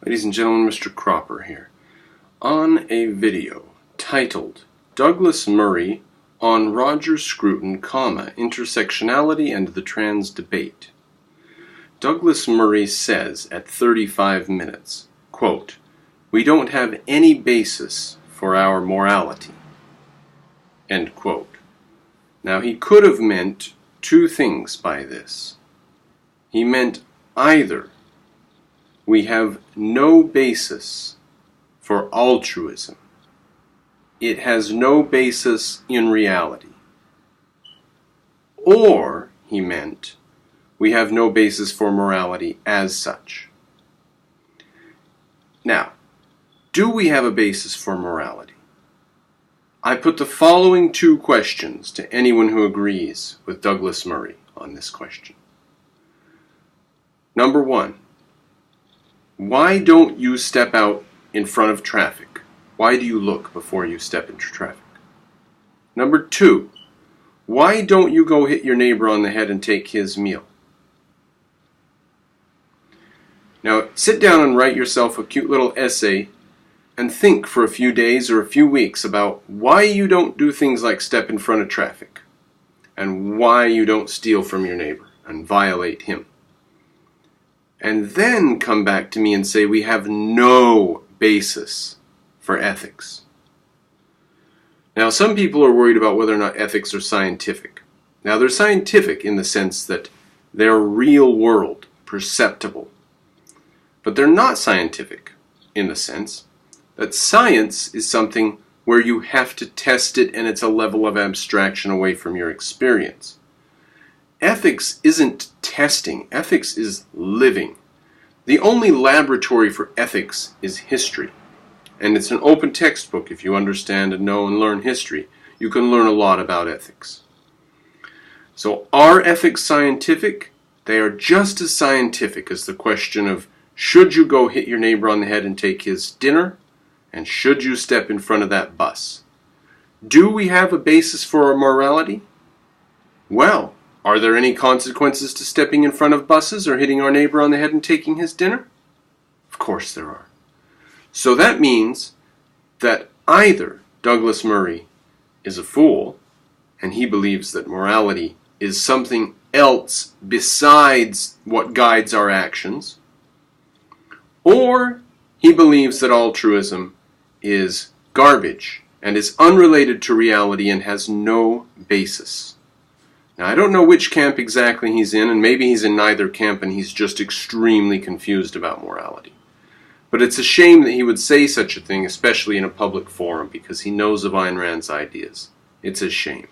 Ladies and gentlemen, Mr. Cropper here. On a video titled Douglas Murray on Roger Scruton, Intersectionality and the Trans Debate. Douglas Murray says at 35 minutes, quote, "We don't have any basis for our morality." End quote. Now he could have meant two things by this. He meant either we have no basis for altruism. It has no basis in reality. Or, he meant, we have no basis for morality as such. Now, do we have a basis for morality? I put the following two questions to anyone who agrees with Douglas Murray on this question. Number one, why don't you step out in front of traffic? Why do you look before you step into traffic? Number two, why don't you go hit your neighbor on the head and take his meal? Now, sit down and write yourself a cute little essay and think for a few days or a few weeks about why you don't do things like step in front of traffic and why you don't steal from your neighbor and violate him. And then come back to me and say we have no basis for ethics. Now, some people are worried about whether or not ethics are scientific. Now, they're scientific in the sense that they're real world, perceptible. But they're not scientific in the sense that science is something where you have to test it and it's a level of abstraction away from your experience. Ethics isn't testing. Ethics is living. The only laboratory for ethics is history. And it's an open textbook. If you understand and know and learn history, you can learn a lot about ethics. So are ethics scientific? They are just as scientific as the question of should you go hit your neighbor on the head and take his dinner? And should you step in front of that bus? Do we have a basis for our morality? Well, are there any consequences to stepping in front of buses or hitting our neighbor on the head and taking his dinner? Of course there are. So that means that either Douglas Murray is a fool, and he believes that morality is something else besides what guides our actions, or he believes that altruism is garbage and is unrelated to reality and has no basis. Now, I don't know which camp exactly he's in, and maybe he's in neither camp and he's just extremely confused about morality. But it's a shame that he would say such a thing, especially in a public forum, because he knows of Ayn Rand's ideas. It's a shame.